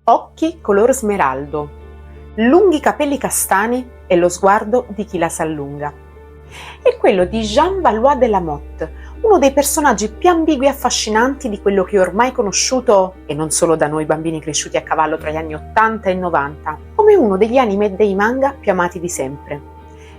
occhi color smeraldo, lunghi capelli castani e lo sguardo di chi la s'allunga. È quello di Jean Valois de la Motte, uno dei personaggi più ambigui e affascinanti di quello che è ormai conosciuto, e non solo da noi bambini cresciuti a cavallo tra gli anni 80 e 90, come uno degli anime e dei manga più amati di sempre.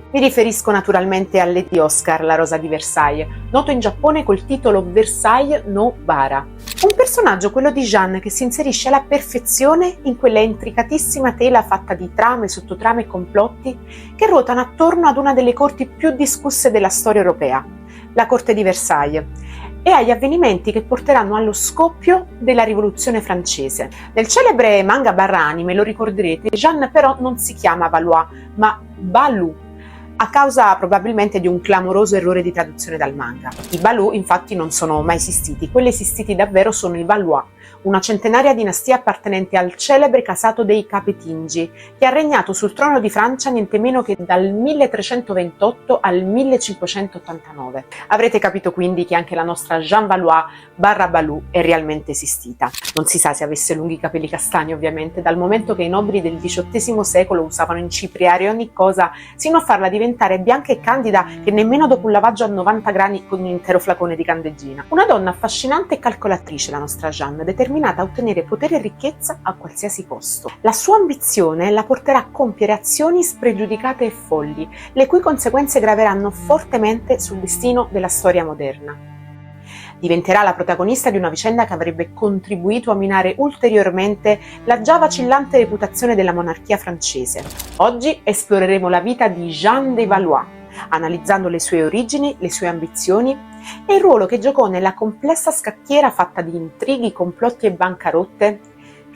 Mi riferisco naturalmente a Lady Oscar, la rosa di Versailles, noto in Giappone col titolo Versailles no Bara. Un personaggio, quello di Jeanne, che si inserisce alla perfezione in quella intricatissima tela fatta di trame, sottotrame e complotti che ruotano attorno ad una delle corti più discusse della storia europea, la corte di Versailles, e agli avvenimenti che porteranno allo scoppio della rivoluzione francese. Nel celebre manga barra anime, lo ricorderete, Jeanne però non si chiama Valois, ma Balou, a causa probabilmente di un clamoroso errore di traduzione dal manga. I Balou infatti non sono mai esistiti, quelli esistiti davvero sono i Valois, una centenaria dinastia appartenente al celebre casato dei Capetingi, che ha regnato sul trono di Francia niente meno che dal 1328 al 1589. Avrete capito quindi che anche la nostra Jeanne Valois barra Balou è realmente esistita. Non si sa se avesse lunghi capelli castani, ovviamente, dal momento che i nobili del XVIII secolo usavano incipriare ogni cosa sino a farla diventare bianca e candida che nemmeno dopo un lavaggio a 90 gradi con un intero flacone di candeggina. Una donna affascinante e calcolatrice, la nostra Jeanne, determinata a ottenere potere e ricchezza a qualsiasi costo. La sua ambizione la porterà a compiere azioni spregiudicate e folli, le cui conseguenze graveranno fortemente sul destino della storia moderna. Diventerà la protagonista di una vicenda che avrebbe contribuito a minare ulteriormente la già vacillante reputazione della monarchia francese. Oggi esploreremo la vita di Jeanne de Valois, analizzando le sue origini, le sue ambizioni e il ruolo che giocò nella complessa scacchiera fatta di intrighi, complotti e bancarotte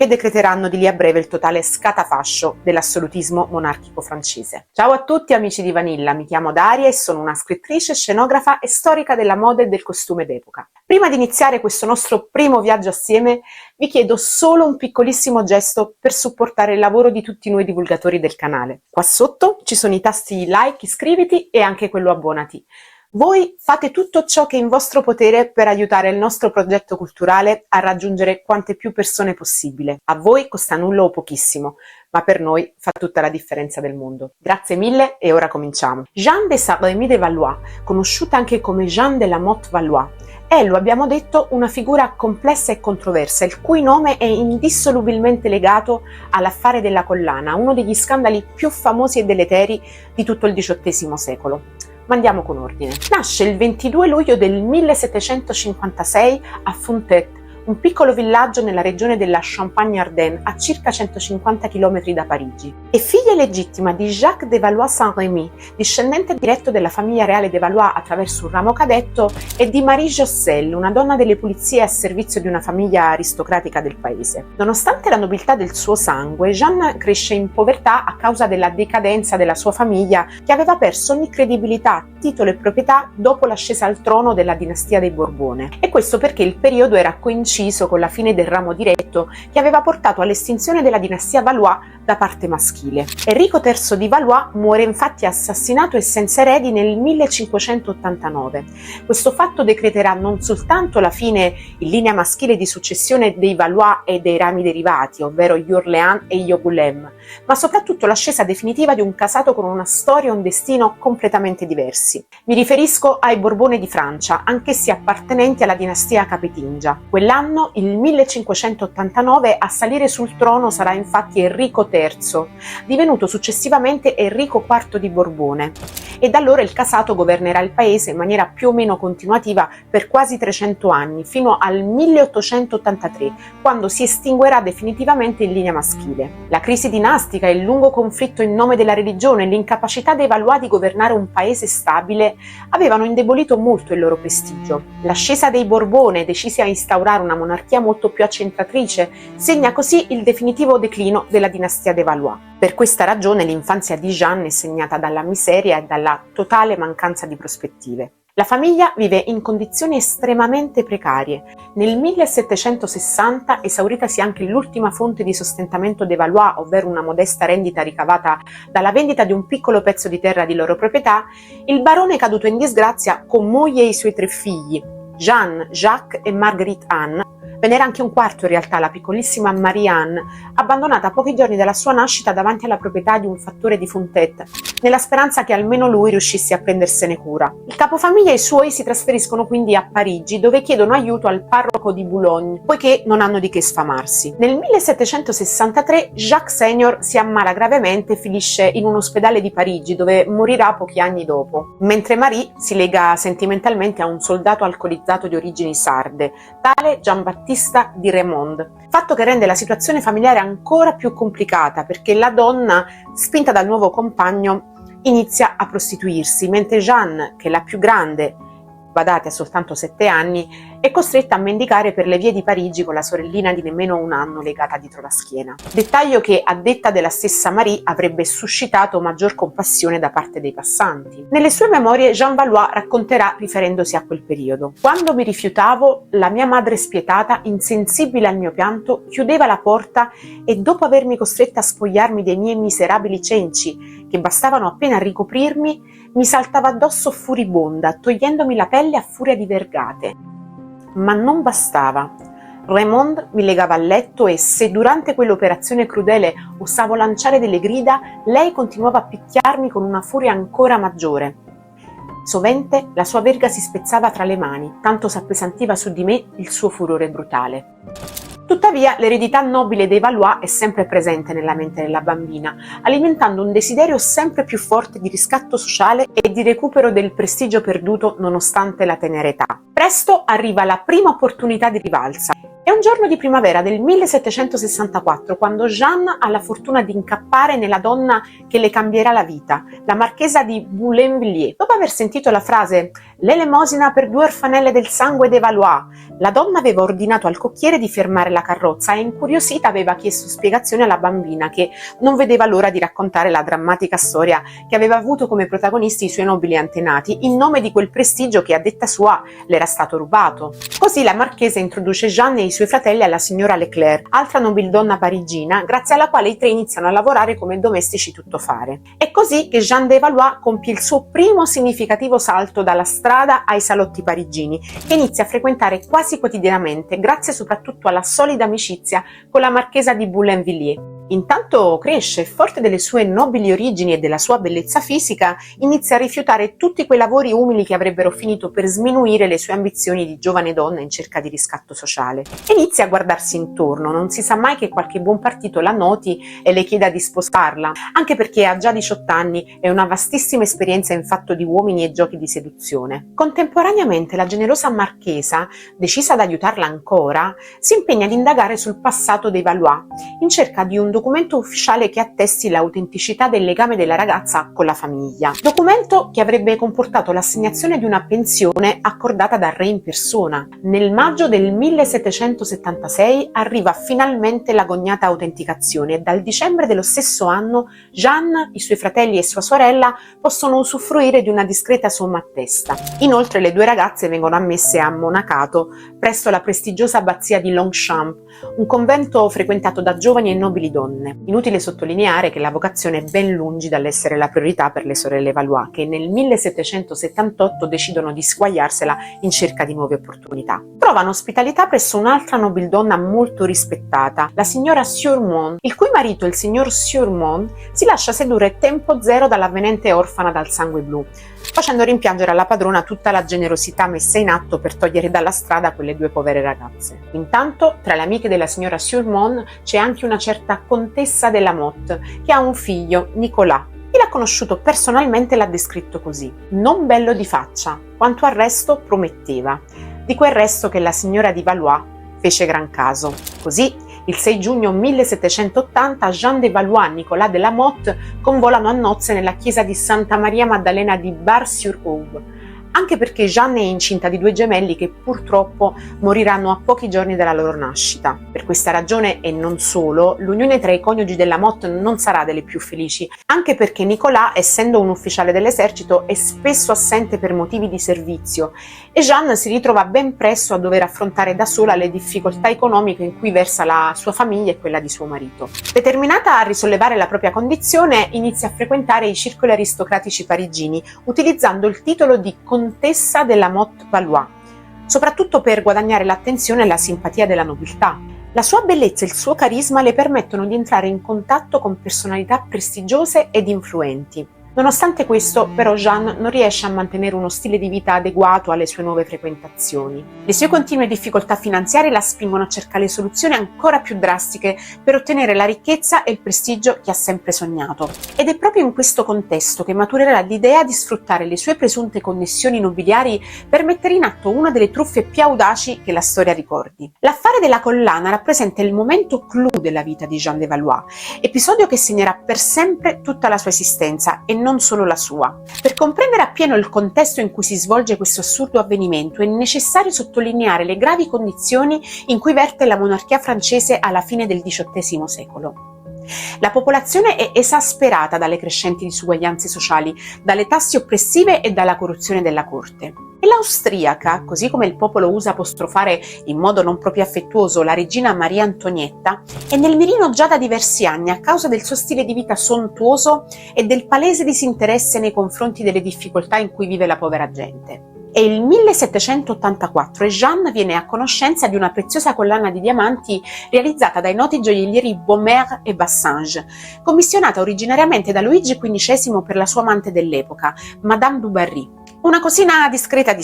che decreteranno di lì a breve il totale scatafascio dell'assolutismo monarchico francese. Ciao a tutti amici di Vanilla, mi chiamo Daria e sono una scrittrice, scenografa e storica della moda e del costume d'epoca. Prima di iniziare questo nostro primo viaggio assieme, vi chiedo solo un piccolissimo gesto per supportare il lavoro di tutti noi divulgatori del canale. Qua sotto ci sono i tasti like, iscriviti e anche quello abbonati. Voi fate tutto ciò che è in vostro potere per aiutare il nostro progetto culturale a raggiungere quante più persone possibile. A voi costa nulla o pochissimo, ma per noi fa tutta la differenza del mondo. Grazie mille e ora cominciamo. Jeanne de Saint-Remy de Valois, conosciuta anche come Jeanne de la Motte Valois, è, lo abbiamo detto, una figura complessa e controversa, il cui nome è indissolubilmente legato all'affare della collana, uno degli scandali più famosi e deleteri di tutto il XVIII secolo. Ma andiamo con ordine. Nasce il 22 luglio del 1756 a Fontaine, un piccolo villaggio nella regione della Champagne-Ardenne, a circa 150 km da Parigi. È figlia legittima di Jacques de Valois-Saint-Rémy, discendente diretto della famiglia reale de Valois attraverso un ramo cadetto, e di Marie Josselle, una donna delle pulizie a servizio di una famiglia aristocratica del paese. Nonostante la nobiltà del suo sangue, Jeanne cresce in povertà a causa della decadenza della sua famiglia, che aveva perso ogni credibilità, titolo e proprietà dopo l'ascesa al trono della dinastia dei Borbone. E questo perché il periodo era coinciso con la fine del ramo diretto che aveva portato all'estinzione della dinastia Valois da parte maschile. Enrico III di Valois muore infatti assassinato e senza eredi nel 1589. Questo fatto decreterà non soltanto la fine in linea maschile di successione dei Valois e dei rami derivati, ovvero gli Orléans e gli Angoulême, ma soprattutto l'ascesa definitiva di un casato con una storia e un destino completamente diversi. Mi riferisco ai Borbone di Francia, anch'essi appartenenti alla dinastia capetingia. Quell'anno, il 1589, a salire sul trono sarà infatti Enrico III, divenuto successivamente Enrico IV di Borbone, e da allora il casato governerà il paese in maniera più o meno continuativa per quasi 300 anni, fino al 1883, quando si estinguerà definitivamente in linea maschile. La crisi dinastica, il lungo conflitto in nome della religione e l'incapacità dei Valois di governare un paese stabile avevano indebolito molto il loro prestigio. L'ascesa dei Borbone, decisi a instaurare una monarchia molto più accentratrice, segna così il definitivo declino della dinastia dei Valois. Per questa ragione l'infanzia di Jeanne è segnata dalla miseria e dalla totale mancanza di prospettive. La famiglia vive in condizioni estremamente precarie. Nel 1760, esauritasi anche l'ultima fonte di sostentamento dei Valois, ovvero una modesta rendita ricavata dalla vendita di un piccolo pezzo di terra di loro proprietà, il barone caduto in disgrazia, con moglie e i suoi 3 figli, Jeanne, Jacques e Marguerite Anne, Ve n'era anche un quarto in realtà, la piccolissima Marianne, abbandonata a pochi giorni dalla sua nascita davanti alla proprietà di un fattore di Fontaine, nella speranza che almeno lui riuscisse a prendersene cura. Il capofamiglia e i suoi si trasferiscono quindi a Parigi, dove chiedono aiuto al parroco di Boulogne, poiché non hanno di che sfamarsi. Nel 1763 Jacques Senior si ammala gravemente e finisce in un ospedale di Parigi, dove morirà pochi anni dopo, mentre Marie si lega sentimentalmente a un soldato alcolizzato di origini sarde, tale Giambattista di Raymond, fatto che rende la situazione familiare ancora più complicata, perché la donna, spinta dal nuovo compagno, inizia a prostituirsi, mentre Jeanne, che è la più grande, badate a soltanto 7 anni, è costretta a mendicare per le vie di Parigi con la sorellina di nemmeno un anno legata dietro la schiena. Dettaglio che, a detta della stessa Marie, avrebbe suscitato maggior compassione da parte dei passanti. Nelle sue memorie Jean Valois racconterà riferendosi a quel periodo: quando mi rifiutavo, la mia madre spietata, insensibile al mio pianto, chiudeva la porta e, dopo avermi costretta a spogliarmi dei miei miserabili cenci, che bastavano appena a ricoprirmi, mi saltava addosso furibonda, togliendomi la pelle a furia di vergate. Ma non bastava. Raymond mi legava al letto e, se durante quell'operazione crudele osavo lanciare delle grida, lei continuava a picchiarmi con una furia ancora maggiore. Sovente la sua verga si spezzava tra le mani, tanto s'appesantiva su di me il suo furore brutale. Tuttavia, l'eredità nobile dei Valois è sempre presente nella mente della bambina, alimentando un desiderio sempre più forte di riscatto sociale e di recupero del prestigio perduto nonostante la tenera età. Presto arriva la prima opportunità di rivalsa. È un giorno di primavera del 1764, quando Jeanne ha la fortuna di incappare nella donna che le cambierà la vita, la marchesa di Boulainvilliers. Dopo aver sentito la frase «L'elemosina per 2 orfanelle del sangue dei Valois», la donna aveva ordinato al cocchiere di fermare la carrozza e, incuriosita, aveva chiesto spiegazioni alla bambina, che non vedeva l'ora di raccontare la drammatica storia che aveva avuto come protagonisti i suoi nobili antenati, in nome di quel prestigio che, a detta sua, le era stato rubato. Così la marchesa introduce Jeanne e i suoi fratelli alla signora Leclerc, altra nobildonna parigina, grazie alla quale i tre iniziano a lavorare come domestici tuttofare. È così che Jeanne de Valois compie il suo primo significativo salto dalla strada ai salotti parigini, che inizia a frequentare quasi quotidianamente, grazie soprattutto alla solida amicizia con la marchesa di Boulainvilliers. Intanto cresce, forte delle sue nobili origini e della sua bellezza fisica, inizia a rifiutare tutti quei lavori umili che avrebbero finito per sminuire le sue ambizioni di giovane donna in cerca di riscatto sociale. Inizia a guardarsi intorno, non si sa mai che qualche buon partito la noti e le chieda di sposarla, anche perché ha già 18 anni e una vastissima esperienza in fatto di uomini e giochi di seduzione. Contemporaneamente la generosa marchesa, decisa ad aiutarla ancora, si impegna ad indagare sul passato dei Valois, in cerca di un documento ufficiale che attesti l'autenticità del legame della ragazza con la famiglia. Documento che avrebbe comportato l'assegnazione di una pensione accordata dal re in persona. Nel maggio del 1776 arriva finalmente l'agognata autenticazione e dal dicembre dello stesso anno Jeanne, i suoi fratelli e sua sorella possono usufruire di una discreta somma a testa. Inoltre le due ragazze vengono ammesse a monacato presso la prestigiosa abbazia di Longchamp, un convento frequentato da giovani e nobili donne. Inutile sottolineare che la vocazione è ben lungi dall'essere la priorità per le sorelle Valois, che nel 1778 decidono di squagliarsela in cerca di nuove opportunità. Trovano ospitalità presso un'altra nobildonna molto rispettata, la signora Surmont, il cui marito, il signor Surmont, si lascia sedurre tempo zero dall'avvenente orfana dal sangue blu, facendo rimpiangere alla padrona tutta la generosità messa in atto per togliere dalla strada quelle due povere ragazze. Intanto, tra le amiche della signora Surmont c'è anche una certa contessa de la Motte, che ha un figlio, Nicolas. Chi l'ha conosciuto personalmente l'ha descritto così: non bello di faccia, quanto al resto prometteva. Di quel resto che la signora di Valois fece gran caso. Così, il 6 giugno 1780, Jeanne de Valois e Nicolas de la Motte convolano a nozze nella chiesa di Santa Maria Maddalena di Bar-sur-Aube, anche perché Jeanne è incinta di 2 gemelli che purtroppo moriranno a pochi giorni dalla loro nascita. Per questa ragione, e non solo, l'unione tra i coniugi della Motte non sarà delle più felici, anche perché Nicolas, essendo un ufficiale dell'esercito, è spesso assente per motivi di servizio e Jeanne si ritrova ben presto a dover affrontare da sola le difficoltà economiche in cui versa la sua famiglia e quella di suo marito. Determinata a risollevare la propria condizione, inizia a frequentare i circoli aristocratici parigini, utilizzando il titolo di Contessa de la Motte Valois. soprattutto per guadagnare l'attenzione e la simpatia della nobiltà. La sua bellezza e il suo carisma le permettono di entrare in contatto con personalità prestigiose ed influenti. Nonostante questo, però, Jeanne non riesce a mantenere uno stile di vita adeguato alle sue nuove frequentazioni. Le sue continue difficoltà finanziarie la spingono a cercare soluzioni ancora più drastiche per ottenere la ricchezza e il prestigio che ha sempre sognato. Ed è proprio in questo contesto che maturerà l'idea di sfruttare le sue presunte connessioni nobiliari per mettere in atto una delle truffe più audaci che la storia ricordi. L'affare della collana rappresenta il momento clou della vita di Jeanne de Valois, episodio che segnerà per sempre tutta la sua esistenza e non solo la sua. Per comprendere appieno il contesto in cui si svolge questo assurdo avvenimento è necessario sottolineare le gravi condizioni in cui verte la monarchia francese alla fine del XVIII secolo. La popolazione è esasperata dalle crescenti disuguaglianze sociali, dalle tasse oppressive e dalla corruzione della corte. E l'austriaca, così come il popolo usa apostrofare in modo non proprio affettuoso la regina Maria Antonietta, è nel mirino già da diversi anni a causa del suo stile di vita sontuoso e del palese disinteresse nei confronti delle difficoltà in cui vive la povera gente. È il 1784 e Jeanne viene a conoscenza di una preziosa collana di diamanti realizzata dai noti gioiellieri Baumer e Bassange, commissionata originariamente da Luigi XV per la sua amante dell'epoca, Madame du Barry. Una cosina discreta.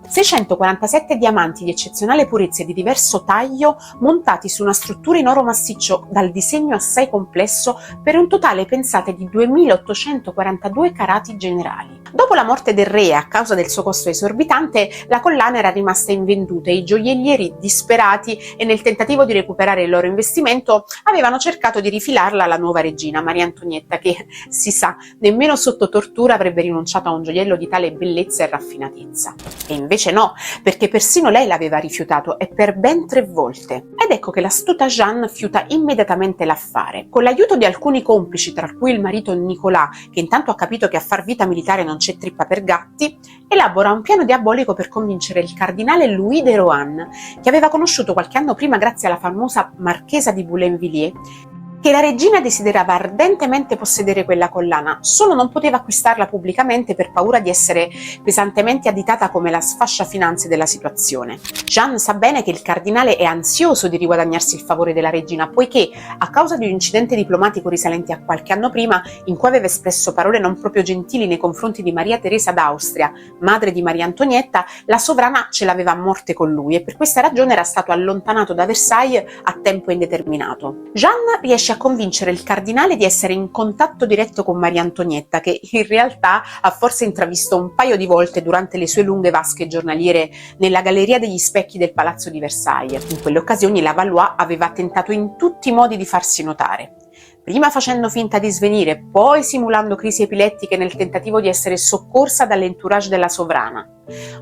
647 diamanti di eccezionale purezza e di diverso taglio montati su una struttura in oro massiccio dal disegno assai complesso per un totale, pensate, di 2842 carati generali. Dopo la morte del re, a causa del suo costo esorbitante, la collana era rimasta invenduta e i gioiellieri, disperati e nel tentativo di recuperare il loro investimento, avevano cercato di rifilarla alla nuova regina Maria Antonietta che, si sa, nemmeno sotto tortura avrebbe rinunciato a un gioiello di tale bellezza e raffinatezza. E invece no, perché persino lei l'aveva rifiutato e per ben 3 volte. Ed ecco che l'astuta Jeanne fiuta immediatamente l'affare. Con l'aiuto di alcuni complici, tra cui il marito Nicolas, che intanto ha capito che a far vita militare non c'è trippa per gatti, elabora un piano diabolico per convincere il cardinale Louis de Rohan, che aveva conosciuto qualche anno prima grazie alla famosa marchesa di Boulainvilliers, che la regina desiderava ardentemente possedere quella collana, solo non poteva acquistarla pubblicamente per paura di essere pesantemente additata come la sfasciafinanze della situazione. Jeanne sa bene che il cardinale è ansioso di riguadagnarsi il favore della regina, poiché, a causa di un incidente diplomatico risalente a qualche anno prima, in cui aveva espresso parole non proprio gentili nei confronti di Maria Teresa d'Austria, madre di Maria Antonietta, la sovrana ce l'aveva a morte con lui e per questa ragione era stato allontanato da Versailles a tempo indeterminato. Jeanne riesce a convincere il cardinale di essere in contatto diretto con Maria Antonietta, che in realtà ha forse intravisto un paio di volte durante le sue lunghe vasche giornaliere nella galleria degli specchi del palazzo di Versailles. In quelle occasioni la Valois aveva tentato in tutti i modi di farsi notare. Prima facendo finta di svenire, poi simulando crisi epilettiche nel tentativo di essere soccorsa dall'entourage della sovrana.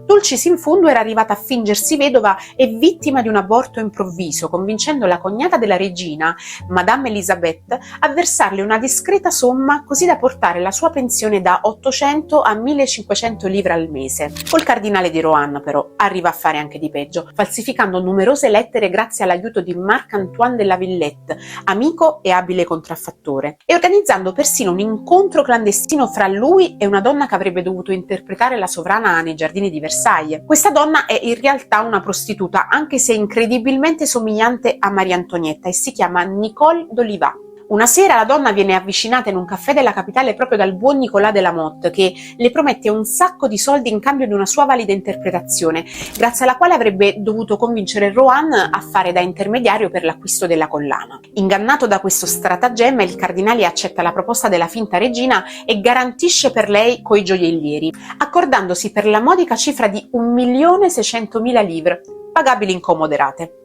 Dulcis in fondo era arrivata a fingersi vedova e vittima di un aborto improvviso, convincendo la cognata della regina, Madame Elisabeth, a versarle una discreta somma così da portare la sua pensione da 800 a 1500 livre al mese. Col cardinale di Rohan, però, arriva a fare anche di peggio, falsificando numerose lettere grazie all'aiuto di Marc-Antoine de la Villette, amico e abile contraffattore, e organizzando persino un incontro clandestino fra lui e una donna che avrebbe dovuto interpretare la sovrana nei giardini di Versailles. Questa donna è in realtà una prostituta, anche se incredibilmente somigliante a Maria Antonietta, e si chiama Nicole d'Oliva. Una sera la donna viene avvicinata in un caffè della capitale proprio dal buon Nicolas de la Motte, che le promette un sacco di soldi in cambio di una sua valida interpretazione, grazie alla quale avrebbe dovuto convincere Rohan a fare da intermediario per l'acquisto della collana. Ingannato da questo stratagemma, il cardinale accetta la proposta della finta regina e garantisce per lei coi gioiellieri, accordandosi per la modica cifra di 1.600.000 livre, pagabili in comoderate.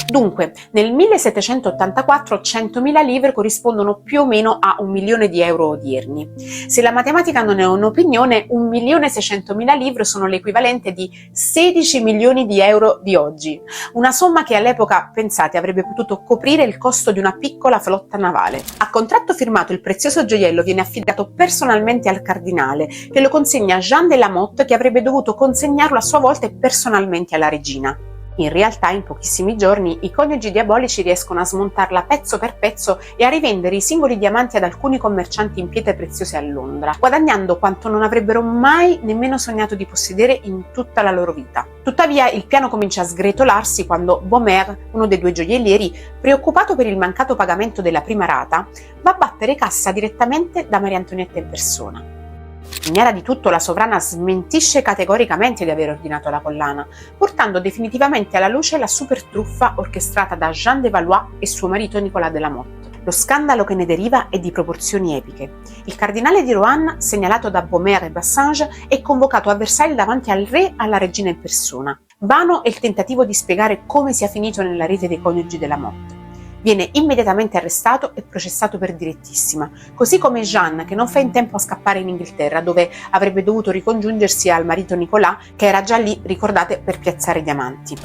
Dunque, nel 1784 100.000 livre corrispondono più o meno a 1 milione di euro odierni. Se la matematica non è un'opinione, 1.600.000 livre sono l'equivalente di 16 milioni di euro di oggi, una somma che all'epoca, pensate, avrebbe potuto coprire il costo di una piccola flotta navale. A contratto firmato il prezioso gioiello viene affidato personalmente al cardinale, che lo consegna a Jeanne de la Motte, che avrebbe dovuto consegnarlo a sua volta personalmente alla regina. In realtà, in pochissimi giorni, i coniugi diabolici riescono a smontarla pezzo per pezzo e a rivendere i singoli diamanti ad alcuni commercianti in pietre preziose a Londra, guadagnando quanto non avrebbero mai nemmeno sognato di possedere in tutta la loro vita. Tuttavia il piano comincia a sgretolarsi quando Beaumer, uno dei due gioiellieri, preoccupato per il mancato pagamento della prima rata, va a battere cassa direttamente da Maria Antonietta in persona. Ignara di tutto, la sovrana smentisce categoricamente di aver ordinato la collana, portando definitivamente alla luce la super truffa orchestrata da Jeanne de Valois e suo marito Nicolas de la Motte. Lo scandalo che ne deriva è di proporzioni epiche. Il cardinale di Rohan, segnalato da Beaumer e Bassange, è convocato a Versailles davanti al re e alla regina in persona. Vano è il tentativo di spiegare come sia finito nella rete dei coniugi de la Motte. Viene immediatamente arrestato e processato per direttissima, così come Jeanne, che non fa in tempo a scappare in Inghilterra, dove avrebbe dovuto ricongiungersi al marito Nicolas, che era già lì, ricordate, per piazzare diamanti.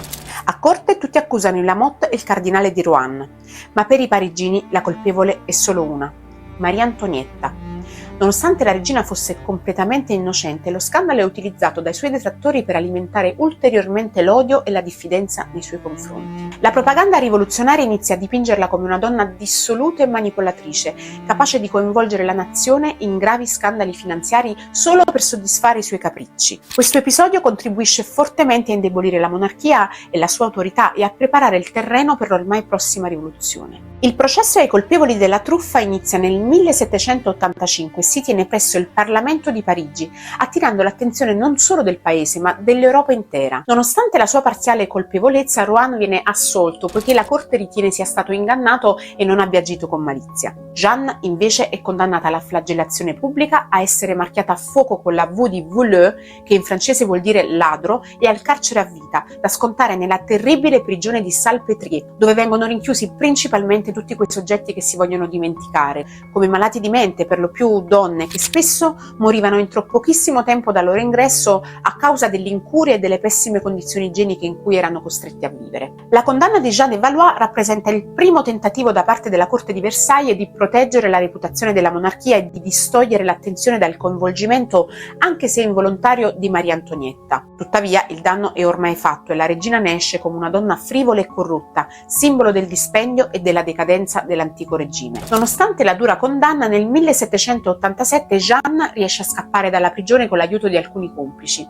A corte tutti accusano il Lamotte e il cardinale di Rohan, ma per i parigini la colpevole è solo una: Maria Antonietta. Nonostante la regina fosse completamente innocente, lo scandalo è utilizzato dai suoi detrattori per alimentare ulteriormente l'odio e la diffidenza nei suoi confronti. La propaganda rivoluzionaria inizia a dipingerla come una donna dissoluta e manipolatrice, capace di coinvolgere la nazione in gravi scandali finanziari solo per soddisfare i suoi capricci. Questo episodio contribuisce fortemente a indebolire la monarchia e la sua autorità e a preparare il terreno per l'ormai prossima rivoluzione. Il processo ai colpevoli della truffa inizia nel 1785 e si tiene presso il Parlamento di Parigi, attirando l'attenzione non solo del paese ma dell'Europa intera. Nonostante la sua parziale colpevolezza, Rohan viene assolto poiché la corte ritiene sia stato ingannato e non abbia agito con malizia. Jeanne invece è condannata alla flagellazione pubblica, a essere marchiata a fuoco con la V di voleux, che in francese vuol dire ladro, e al carcere a vita, da scontare nella terribile prigione di Salpêtrière, dove vengono rinchiusi principalmente tutti quei soggetti che si vogliono dimenticare, come malati di mente, per lo più donne, che spesso morivano entro pochissimo tempo dal loro ingresso a causa dell'incuria e delle pessime condizioni igieniche in cui erano costretti a vivere. La condanna di Jeanne de Valois rappresenta il primo tentativo da parte della corte di Versailles di proteggere la reputazione della monarchia e di distogliere l'attenzione dal coinvolgimento, anche se involontario, di Maria Antonietta. Tuttavia il danno è ormai fatto e la regina ne esce come una donna frivola e corrotta, simbolo del dispendio e della decadenza dell'antico regime. Nonostante la dura condanna, nel 1787 Jeanne riesce a scappare dalla prigione con l'aiuto di alcuni complici.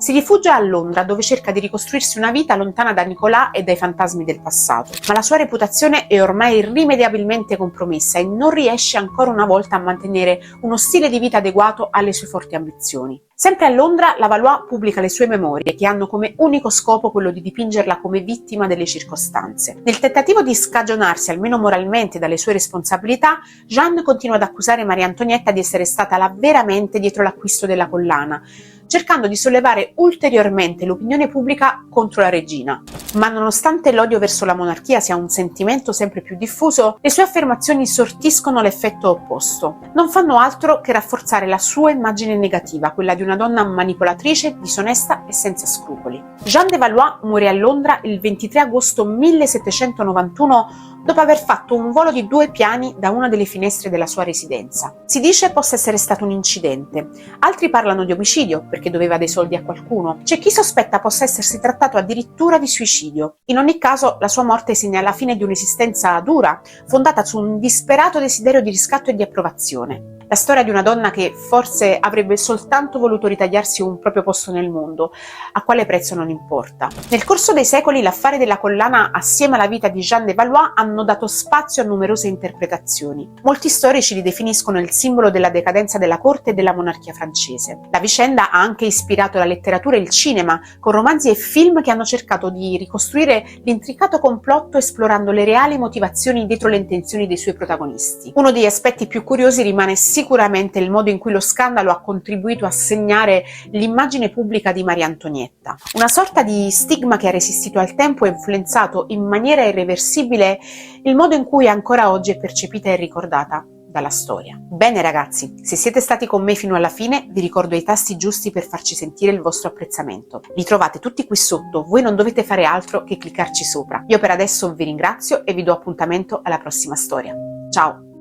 Si rifugia a Londra, dove cerca di ricostruirsi una vita lontana da Nicolas e dai fantasmi del passato, ma la sua reputazione è ormai irrimediabilmente compromessa e non riesce ancora una volta a mantenere uno stile di vita adeguato alle sue forti ambizioni. Sempre a Londra, la Valois pubblica le sue memorie, che hanno come unico scopo quello di dipingerla come vittima delle circostanze. Nel tentativo di scagionarsi, almeno moralmente, dalle sue responsabilità, Jeanne continua ad accusare Maria Antonietta di essere stata la vera mente dietro l'acquisto della collana, cercando di sollevare ulteriormente l'opinione pubblica contro la regina. Ma nonostante l'odio verso la monarchia sia un sentimento sempre più diffuso, le sue affermazioni sortiscono l'effetto opposto. Non fanno altro che rafforzare la sua immagine negativa, quella di una donna manipolatrice, disonesta e senza scrupoli. Jeanne de Valois muore a Londra il 23 agosto 1791 dopo aver fatto un volo di 2 piani da una delle finestre della sua residenza. Si dice possa essere stato un incidente, altri parlano di omicidio perché doveva dei soldi a qualcuno, c'è chi sospetta possa essersi trattato addirittura di suicidio. In ogni caso la sua morte segna la fine di un'esistenza dura, fondata su un disperato desiderio di riscatto e di approvazione. La storia di una donna che forse avrebbe soltanto voluto ritagliarsi un proprio posto nel mondo, a quale prezzo non importa. Nel corso dei secoli l'affare della collana assieme alla vita di Jeanne de Valois hanno dato spazio a numerose interpretazioni. Molti storici li definiscono il simbolo della decadenza della corte e della monarchia francese. La vicenda ha anche ispirato la letteratura e il cinema, con romanzi e film che hanno cercato di ricostruire l'intricato complotto esplorando le reali motivazioni dietro le intenzioni dei suoi protagonisti. Uno degli aspetti più curiosi rimane sicuramente il modo in cui lo scandalo ha contribuito a segnare l'immagine pubblica di Maria Antonietta. Una sorta di stigma che ha resistito al tempo e influenzato in maniera irreversibile il modo in cui ancora oggi è percepita e ricordata dalla storia. Bene ragazzi, se siete stati con me fino alla fine, vi ricordo i tasti giusti per farci sentire il vostro apprezzamento. Li trovate tutti qui sotto, voi non dovete fare altro che cliccarci sopra. Io per adesso vi ringrazio e vi do appuntamento alla prossima storia. Ciao!